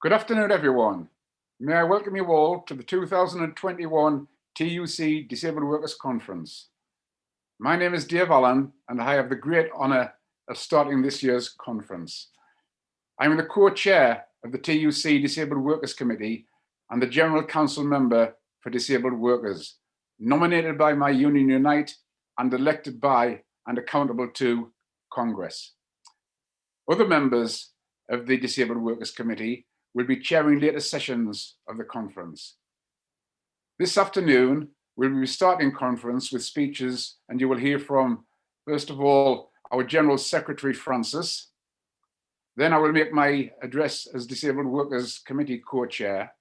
Good afternoon, everyone. May I welcome you all to the 2021 TUC Disabled Workers Conference. My name is Dave Allen, and I have the great honour of starting this year's conference. I'm the co-chair of the TUC Disabled Workers Committee and the General Council member for Disabled Workers, nominated by my union Unite and elected by and accountable to Congress. Other members of the Disabled Workers Committee will be chairing later sessions of the conference. This afternoon, we'll be starting conference with speeches, and you will hear from, first of all, our General Secretary, Francis. Then I will make my address as Disabled Workers Committee co-chair.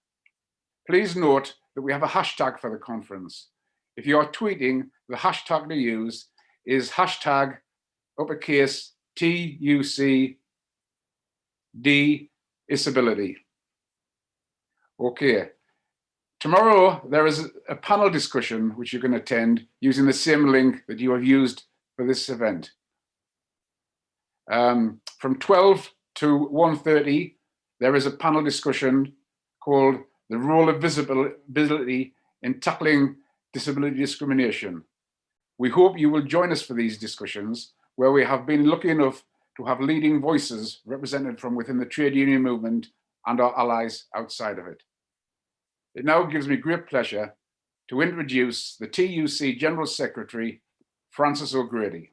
Please note that we have a hashtag for the conference. If you are tweeting, the hashtag to use is hashtag uppercase TUC disability. Okay. Tomorrow there is a panel discussion which you can attend using the same link that you have used for this event. From 12 to 1:30, there is a panel discussion called The Role of Visibility in Tackling Disability Discrimination. We hope you will join us for these discussions, where we have been lucky enough to have leading voices represented from within the trade union movement and our allies outside of it. It now gives me great pleasure to introduce the TUC General Secretary, Francis O'Grady.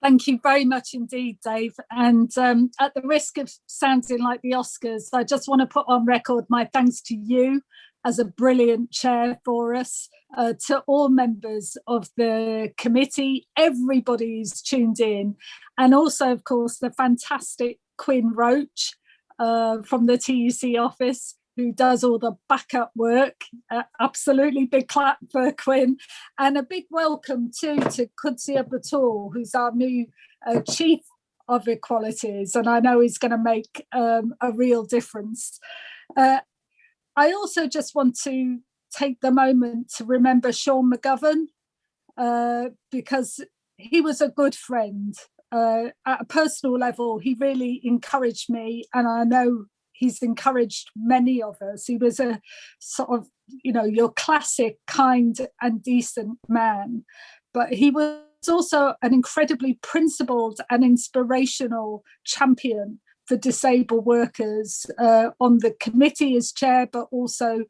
Thank you very much indeed, Dave. And at the risk of sounding like the Oscars, I just want to put on record my thanks to you as a brilliant chair for us, to all members of the committee, everybody who's tuned in, and also, of course, the fantastic Quinn Roach from the TUC office, who does all the backup work. Absolutely big clap for Quinn. And a big welcome too to Kudsia Batul, who's our new Chief of Equalities, and I know he's going to make a real difference. I also just want to take the moment to remember Sean Mcgovern, because he was a good friend. At a personal level, he really encouraged me, and I know he's encouraged many of us. He was a sort of, your classic kind and decent man, but he was also an incredibly principled and inspirational champion for disabled workers on the committee as chair, but also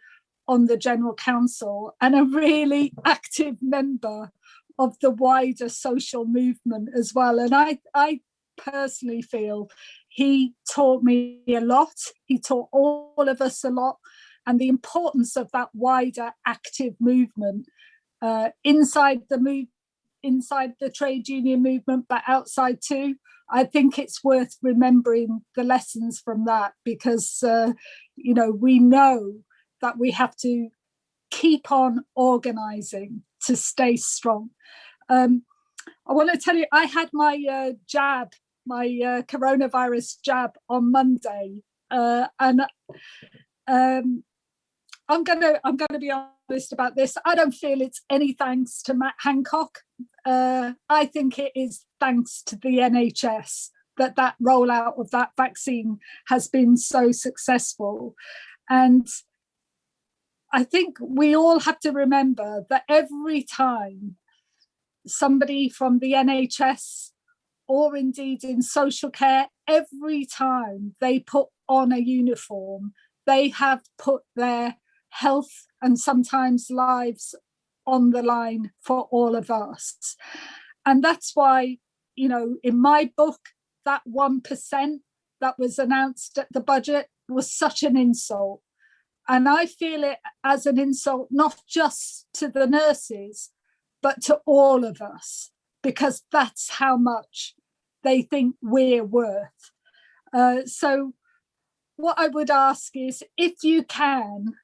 on the General Council, and a really active member of the wider social movement as well. And I personally feel he taught me a lot. He taught all of us a lot, and the importance of that wider active movement inside the trade union movement, but outside too. I think it's worth remembering the lessons from that, because we know that we have to keep on organising to stay strong. I want to tell you, I had my jab, my coronavirus jab on Monday, and I'm gonna be honest about this. I don't feel it's any thanks to Matt Hancock. I think it is thanks to the NHS that rollout of that vaccine has been so successful. And I think we all have to remember that every time somebody from the NHS, or indeed in social care, every time they put on a uniform, they have put their health and sometimes lives on the line for all of us. And that's why, in my book, that 1% that was announced at the budget was such an insult. And I feel it as an insult, not just to the nurses, but to all of us, because that's how much they think we're worth. So what I would ask is, if you can,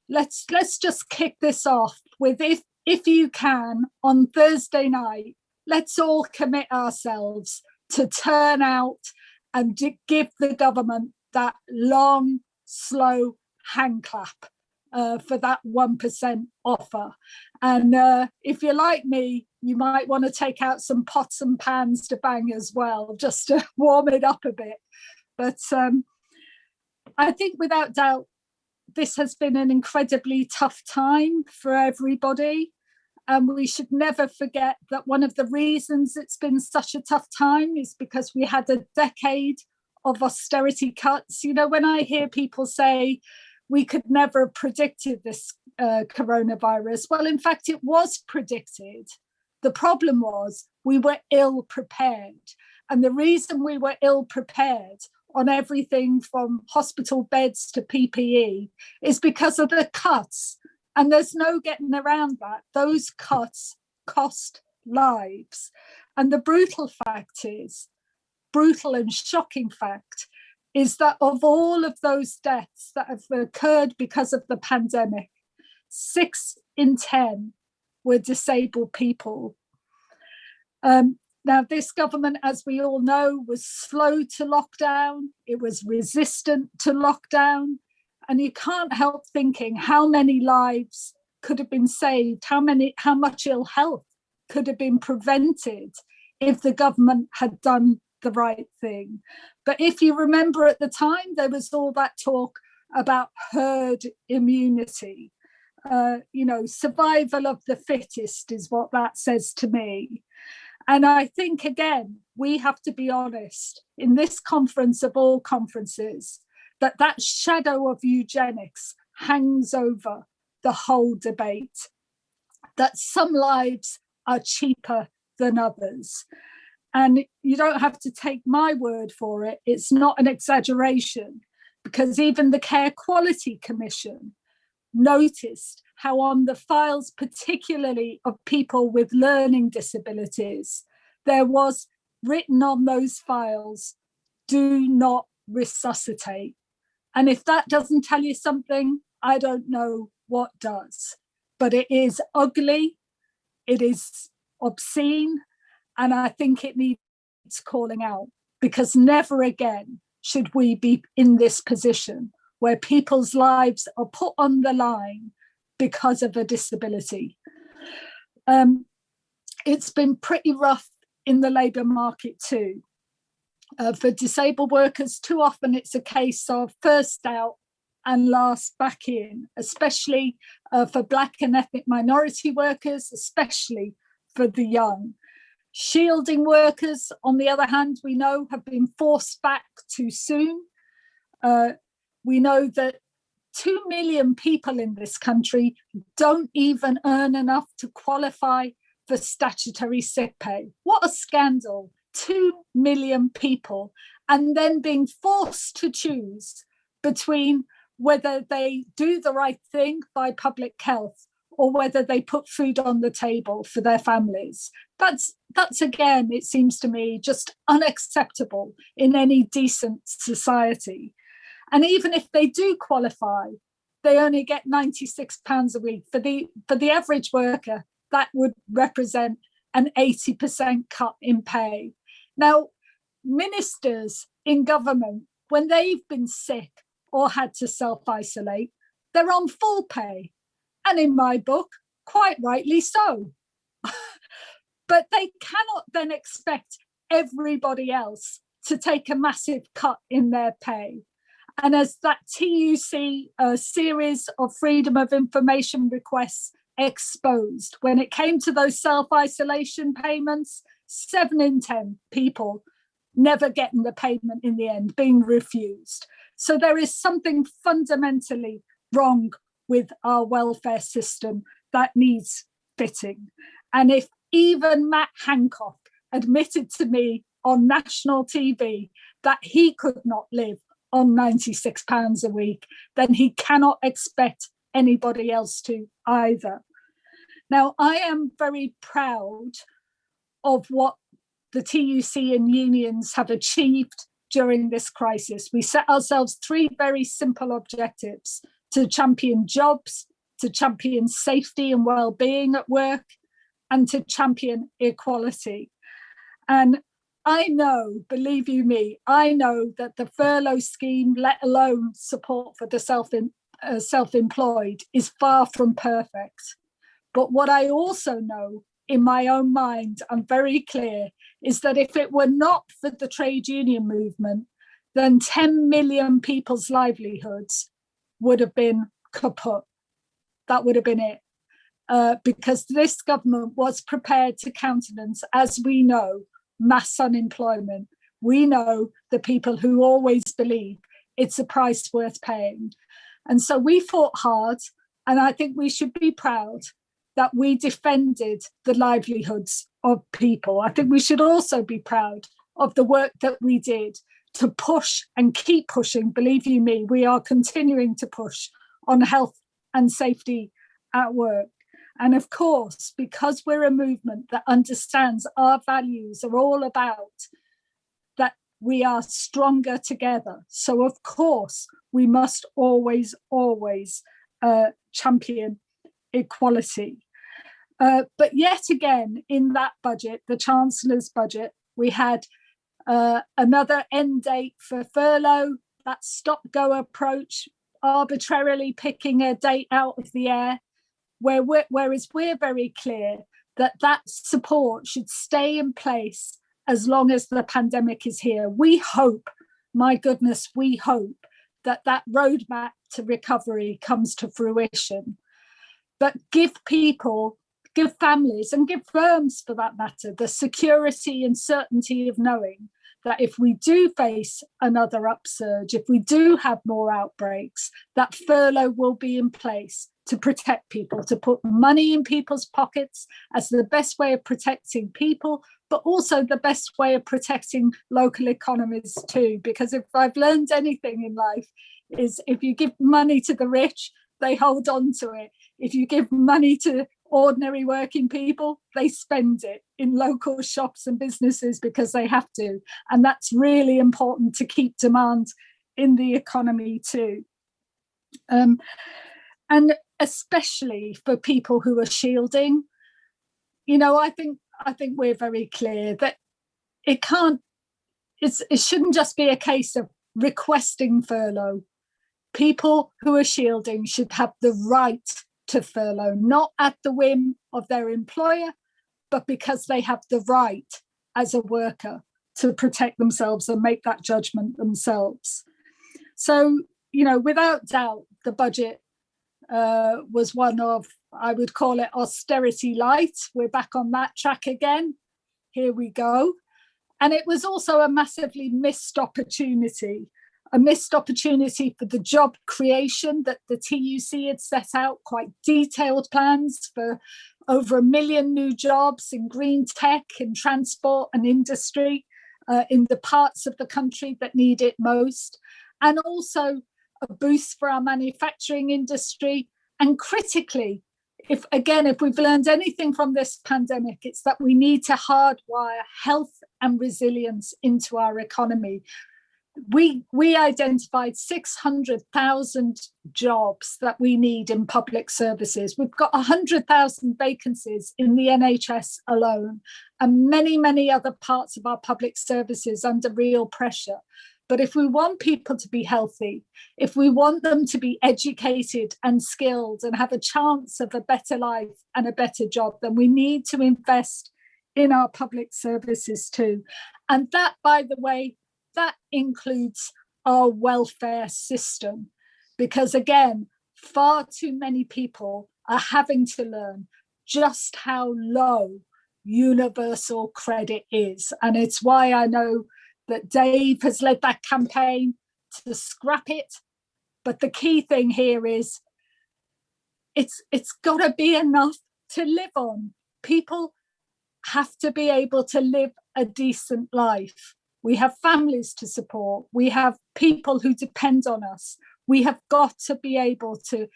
let's just kick this off with, if you can, on Thursday night, let's all commit ourselves to turn out and to give the government that long, slow hand clap for that 1% offer. And if you're like me, you might want to take out some pots and pans to bang as well, just to warm it up a bit. But I think without doubt, this has been an incredibly tough time for everybody. And we should never forget that one of the reasons it's been such a tough time is because we had a decade of austerity cuts. You know, when I hear people say we could never have predicted this coronavirus, well, in fact, it was predicted. The problem was we were ill prepared. And the reason we were ill prepared on everything from hospital beds to PPE is because of the cuts. And there's no getting around that. Those cuts cost lives. And the brutal and shocking fact is that of all of those deaths that have occurred because of the pandemic, 6 in 10 were disabled people. Now, this government, as we all know, was slow to lockdown. It was resistant to lockdown. And you can't help thinking how many lives could have been saved, how much ill health could have been prevented if the government had done the right thing. But if you remember at the time, there was all that talk about herd immunity. Survival of the fittest is what that says to me. And I think, again, we have to be honest in this conference of all conferences, that shadow of eugenics hangs over the whole debate, that some lives are cheaper than others. And you don't have to take my word for it. It's not an exaggeration, because even the Care Quality Commission noticed how on the files, particularly of people with learning disabilities, there was written on those files, do not resuscitate. And if that doesn't tell you something, I don't know what does. But it is ugly, it is obscene, and I think it needs calling out, because never again should we be in this position where people's lives are put on the line because of a disability. It's been pretty rough in the labour market too. For disabled workers, too often it's a case of first out and last back in, especially for Black and ethnic minority workers, especially for the young. Shielding workers, on the other hand, we know have been forced back too soon. We know that 2 million people in this country don't even earn enough to qualify for statutory sick pay. What a scandal. 2 million people, and then being forced to choose between whether they do the right thing by public health or whether they put food on the table for their families. That's again, it seems to me, just unacceptable in any decent society. And even if they do qualify, they only get £96 a week. For the average worker, that would represent an 80% cut in pay. Now, ministers in government, when they've been sick or had to self-isolate, they're on full pay. And in my book, quite rightly so. But they cannot then expect everybody else to take a massive cut in their pay. And as that TUC series of freedom of information requests exposed, when it came to those self-isolation payments, 7 in 10 people never getting the payment in the end, being refused. So there is something fundamentally wrong with our welfare system that needs fitting. And if even Matt Hancock admitted to me on national TV that he could not live on £96 a week, then he cannot expect anybody else to either. Now, I am very proud of what the TUC and unions have achieved during this crisis. We set ourselves 3 very simple objectives: to champion jobs, to champion safety and well-being at work, and to champion equality. And I know, believe you me, I know that the furlough scheme, let alone support for the self-employed, is far from perfect. But what I also know in my own mind, I'm very clear, is that if it were not for the trade union movement, then 10 million people's livelihoods would have been kaput. That would have been it. Because this government was prepared to countenance, as we know, mass unemployment. We know the people who always believe it's a price worth paying. And so we fought hard, and I think we should be proud that we defended the livelihoods of people. I think we should also be proud of the work that we did to push and keep pushing. Believe you me, we are continuing to push on health and safety at work. And of course, because we're a movement that understands our values are all about that we are stronger together. So of course, we must always champion equality. But yet again, in that budget, the Chancellor's budget, we had another end date for furlough, that stop-go approach, arbitrarily picking a date out of the air, whereas we're very clear that that support should stay in place as long as the pandemic is here. We hope, my goodness, we hope that that roadmap to recovery comes to fruition. But give people, give families, and give firms for that matter, the security and certainty of knowing that if we do face another upsurge, if we do have more outbreaks, that furlough will be in place to protect people, to put money in people's pockets as the best way of protecting people, but also the best way of protecting local economies too. Because if I've learned anything in life, is if you give money to the rich, they hold on to it. If you give money to ordinary working people, they spend it in local shops and businesses because they have to. And that's really important to keep demand in the economy too. And especially for people who are shielding, you know, I think we're very clear that it shouldn't just be a case of requesting furlough. People who are shielding should have the right to furlough, not at the whim of their employer, but because they have the right as a worker to protect themselves and make that judgment themselves. So, you know, without doubt, the budget was one of, I would call it austerity light. We're back on that track again. Here we go. And it was also a massively missed opportunity. A missed opportunity for the job creation that the TUC had set out, quite detailed plans for over 1 million new jobs in green tech, in transport and industry, in the parts of the country that need it most, and also a boost for our manufacturing industry. And critically, if we've learned anything from this pandemic, it's that we need to hardwire health and resilience into our economy. We identified 600,000 jobs that we need in public services. We've got 100,000 vacancies in the NHS alone, and many, many other parts of our public services under real pressure. But if we want people to be healthy, if we want them to be educated and skilled and have a chance of a better life and a better job, then we need to invest in our public services too. And that, by the way, that includes our welfare system, because again, far too many people are having to learn just how low universal credit is. And it's why I know that Dave has led that campaign to scrap it. But the key thing here is it's got to be enough to live on. People have to be able to live a decent life. We have families to support. We have people who depend on us. We have got to be able to,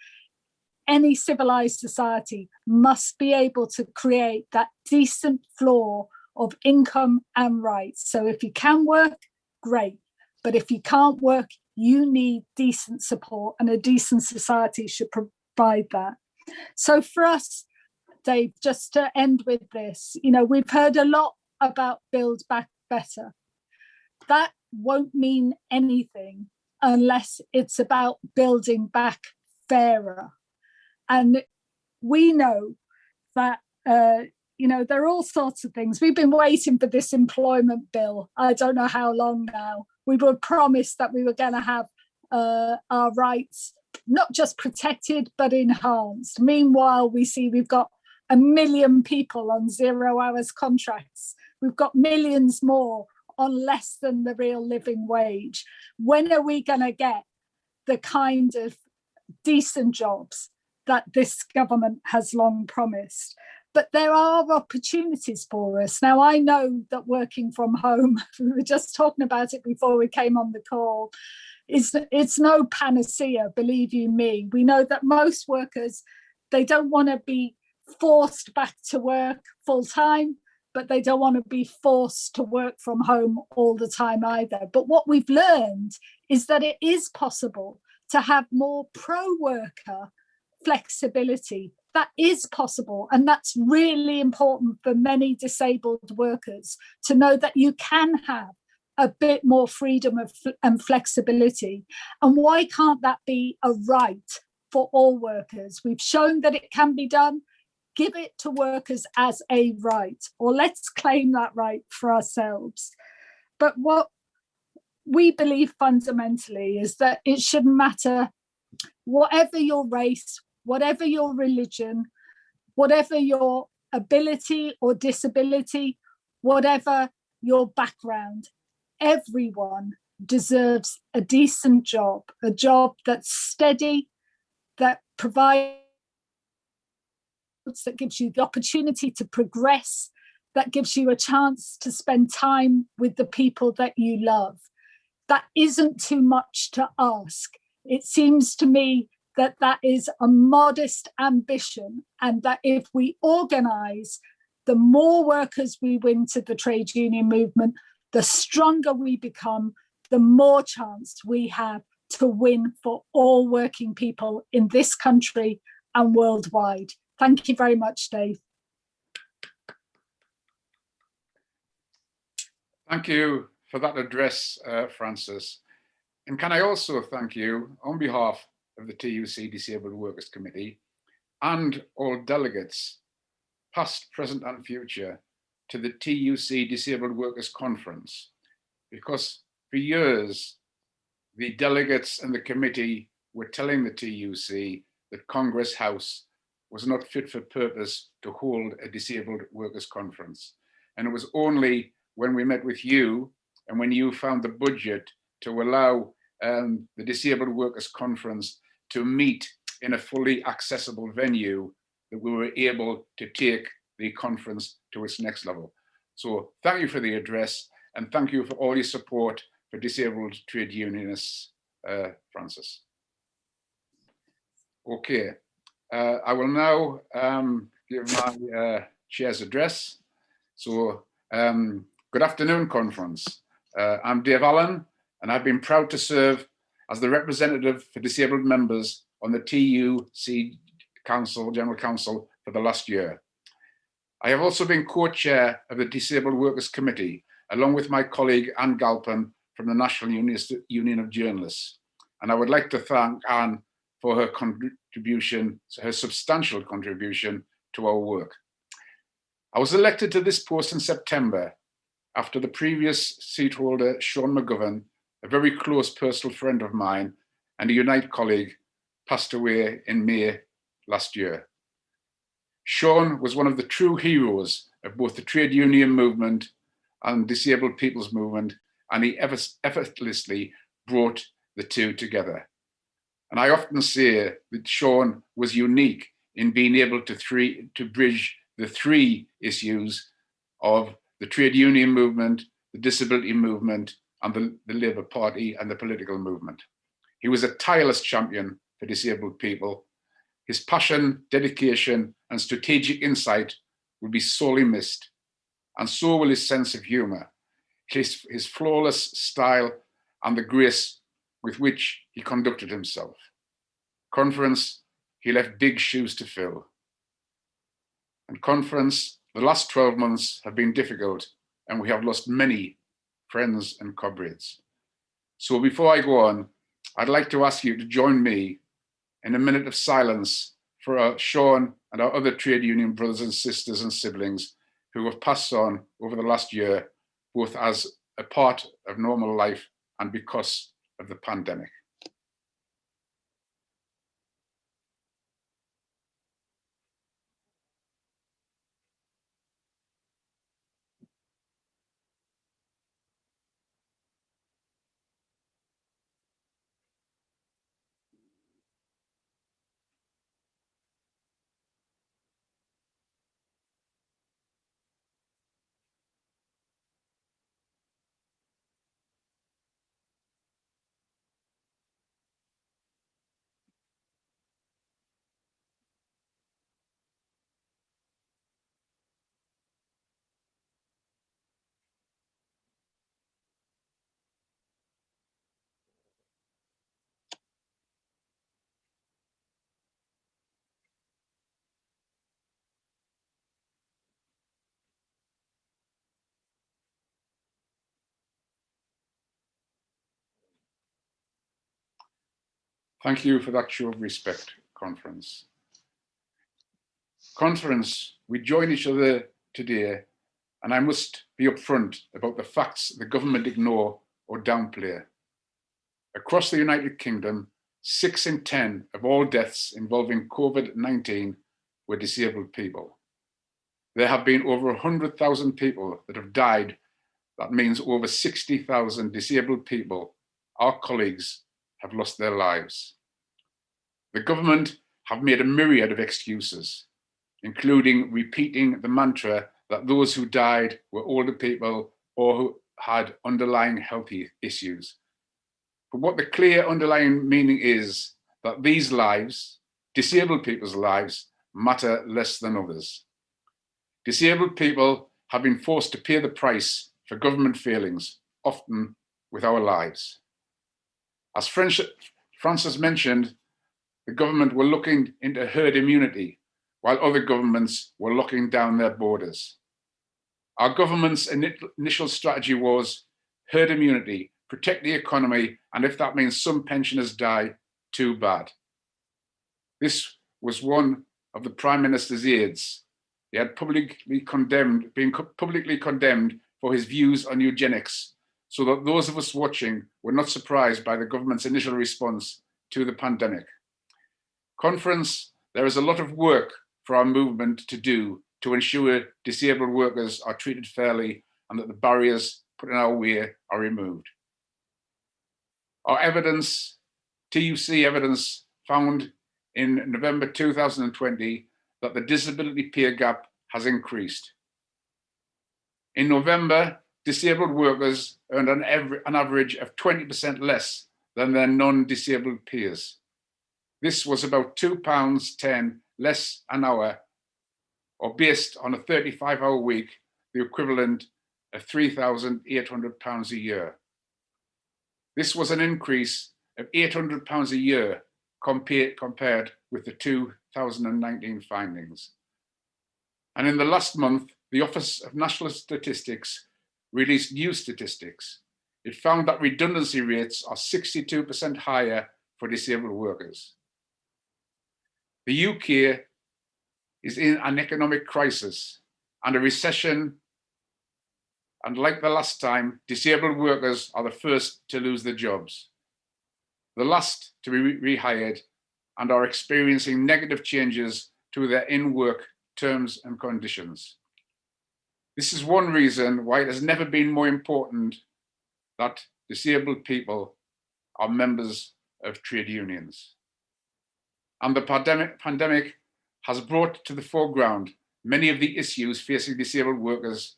any civilized society must be able to create that decent floor of income and rights. So if you can work, great. But if you can't work, you need decent support, and a decent society should provide that. So for us, Dave, just to end with this, you know, we've heard a lot about Build Back Better. That won't mean anything unless it's about building back fairer. And we know that, you know, there are all sorts of things. We've been waiting for this employment bill. I don't know how long now. we were promised that we were going to have our rights not just protected, but enhanced. Meanwhile, we see we've got 1 million people on 0 hours contracts. We've got millions more on less than the real living wage. When are we going to get the kind of decent jobs that this government has long promised? But there are opportunities for us. Now, I know that working from home, we were just talking about it before we came on the call, it's no panacea, believe you me. We know that most workers, they don't want to be forced back to work full time, but they don't want to be forced to work from home all the time either. But what we've learned is that it is possible to have more pro-worker flexibility. That is possible. And that's really important for many disabled workers to know that you can have a bit more freedom and flexibility. And why can't that be a right for all workers? We've shown that it can be done. Give it to workers as a right, or let's claim that right for ourselves. But what we believe fundamentally is that it shouldn't matter whatever your race, whatever your religion, whatever your ability or disability, whatever your background, everyone deserves a decent job, a job that's steady, that provides, that gives you the opportunity to progress, that gives you a chance to spend time with the people that you love. That isn't too much to ask. It seems to me that that is a modest ambition, and that if we organise, the more workers we win to the trade union movement, the stronger we become, the more chance we have to win for all working people in this country and worldwide. Thank you very much, Dave. Thank you for that address, Frances. And can I also thank you on behalf of the TUC Disabled Workers Committee and all delegates, past, present and future, to the TUC Disabled Workers Conference, because for years, the delegates and the committee were telling the TUC that Congress House was not fit for purpose to hold a disabled workers conference. And it was only when we met with you and when you found the budget to allow the Disabled Workers Conference to meet in a fully accessible venue that we were able to take the conference to its next level. So thank you for the address, and thank you for all your support for disabled trade unionists, Frances. Okay, I will now give my chair's address. So good afternoon, conference. I'm Dave Allen, and I've been proud to serve as the representative for disabled members on the TUC Council, General Council for the last year. I have also been co-chair of the Disabled Workers Committee, along with my colleague Anne Galpin from the National Union of Journalists. And I would like to thank Anne for her contribution, her substantial contribution to our work. I was elected to this post in September after the previous seat holder, Sean Mcgovern, a very close personal friend of mine and a Unite colleague, passed away in May last year. Sean was one of the true heroes of both the trade union movement and disabled people's movement, and he effortlessly brought the two together. And I often say that Sean was unique in being able to bridge the three issues of the trade union movement, the disability movement, and the Labour Party and the political movement. He was a tireless champion for disabled people. His passion, dedication, and strategic insight will be sorely missed, and so will his sense of humour, his flawless style, and the grace with which he conducted himself. Conference, he left big shoes to fill. And conference, the last 12 months have been difficult, and we have lost many friends and comrades. So before I go on, I'd like to ask you to join me in a minute of silence for Sean and our other trade union brothers and sisters and siblings who have passed on over the last year, both as a part of normal life and because of the pandemic. Thank you for that show of respect, Conference. Conference, we join each other today, and I must be upfront about the facts the government ignore or downplay. Across the United Kingdom, 6 in 10 of all deaths involving COVID-19 were disabled people. There have been over 100,000 people that have died. That means over 60,000 disabled people, our colleagues, have lost their lives. The government have made a myriad of excuses, including repeating the mantra that those who died were older people or who had underlying health issues. But what the clear underlying meaning is that these lives, disabled people's lives, matter less than others. Disabled people have been forced to pay the price for government failings, often with our lives. As Francis mentioned, the government were looking into herd immunity, while other governments were locking down their borders. Our government's initial strategy was herd immunity, protect the economy, and if that means some pensioners die, too bad. This was one of the Prime Minister's aides. He had been publicly condemned for his views on eugenics, so that those of us watching were not surprised by the government's initial response to the pandemic. Conference, there is a lot of work for our movement to do to ensure disabled workers are treated fairly and that the barriers put in our way are removed. Our evidence, TUC evidence, found in November 2020 that the disability pay gap has increased. In November, disabled workers earned an average of 20% less than their non-disabled peers. This was about £2.10 less an hour, or based on a 35-hour week, the equivalent of £3,800 a year. This was an increase of £800 a year compared with the 2019 findings. And in the last month, the Office of National Statistics released new statistics. It found that redundancy rates are 62% higher for disabled workers. The UK is in an economic crisis and a recession, and like the last time, disabled workers are the first to lose their jobs, the last to be rehired, and are experiencing negative changes to their in-work terms and conditions. This is one reason why it has never been more important that disabled people are members of trade unions. And the pandemic has brought to the foreground many of the issues facing disabled workers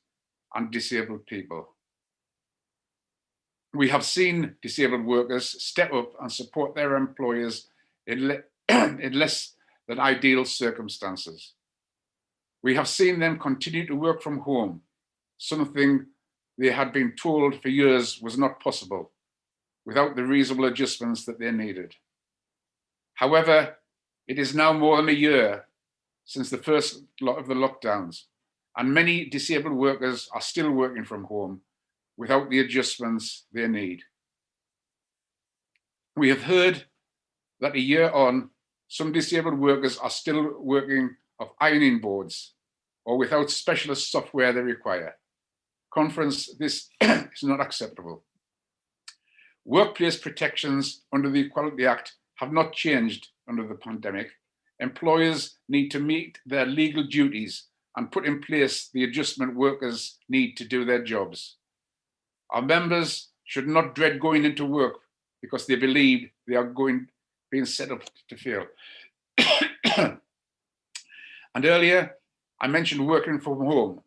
and disabled people. We have seen disabled workers step up and support their employers in less than ideal circumstances. We have seen them continue to work from home, something they had been told for years was not possible, without the reasonable adjustments that they needed. However, it is now more than a year since the first lot of the lockdowns, and many disabled workers are still working from home without the adjustments they need. We have heard that a year on, some disabled workers are still working off ironing boards or without specialist software they require. Conference, this is not acceptable. Workplace protections under the Equality Act have not changed under the pandemic. Employers need to meet their legal duties and put in place the adjustment workers need to do their jobs. Our members should not dread going into work because they believe they are being set up to fail. And earlier, I mentioned working from home,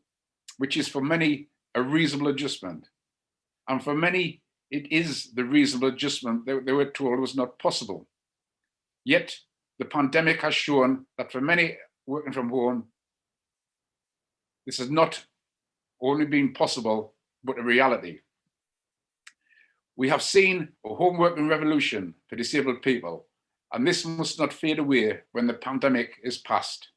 which is for many a reasonable adjustment. And for many, it is the reasonable adjustment that they were told was not possible. Yet, the pandemic has shown that for many working from home, this has not only been possible, but a reality. We have seen a home working revolution for disabled people, and this must not fade away when the pandemic is past.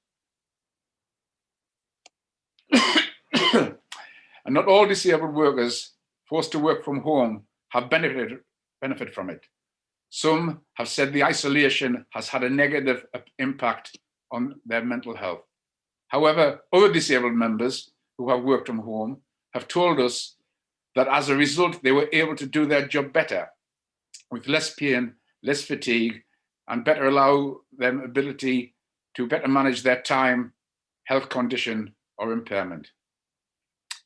And not all disabled workers forced to work from home have benefited from it. Some have said the isolation has had a negative impact on their mental health. However, other disabled members who have worked from home have told us that as a result, they were able to do their job better with less pain, less fatigue, and better allow them ability to better manage their time, health condition, or impairment.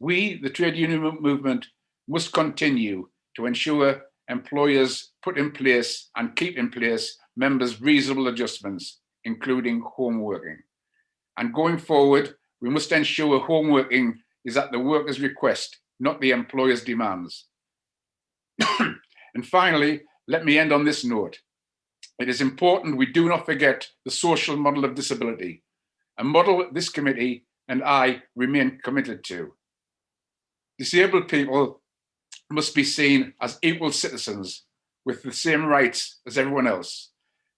We, the trade union movement, must continue to ensure employers put in place and keep in place members' reasonable adjustments, including home working. And going forward, we must ensure home working is at the worker's request, not the employer's demands. And finally, let me end on this note. It is important we do not forget the social model of disability, a model this committee and I remain committed to. Disabled people must be seen as equal citizens with the same rights as everyone else.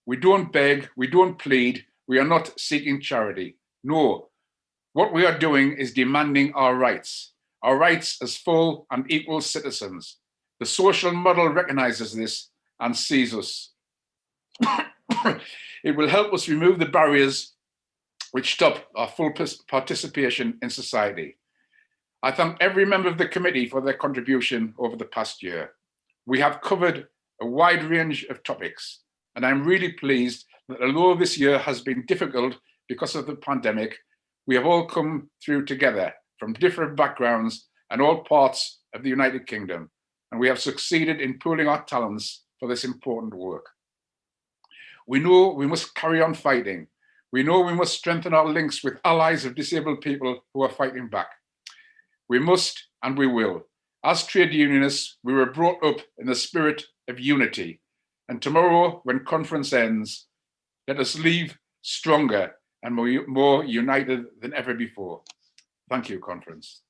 We don't beg, we don't plead, we are not seeking charity. No, what we are doing is demanding our rights as full and equal citizens. The social model recognizes this and sees us. It will help us remove the barriers which stop our full participation in society. I thank every member of the committee for their contribution over the past year. We have covered a wide range of topics, and I'm really pleased that although this year has been difficult because of the pandemic, we have all come through together from different backgrounds and all parts of the United Kingdom, and we have succeeded in pooling our talents for this important work. We know we must carry on fighting. We know we must strengthen our links with allies of disabled people who are fighting back. We must and we will. As trade unionists, we were brought up in the spirit of unity. And tomorrow, when conference ends, let us leave stronger and more united than ever before. Thank you, conference.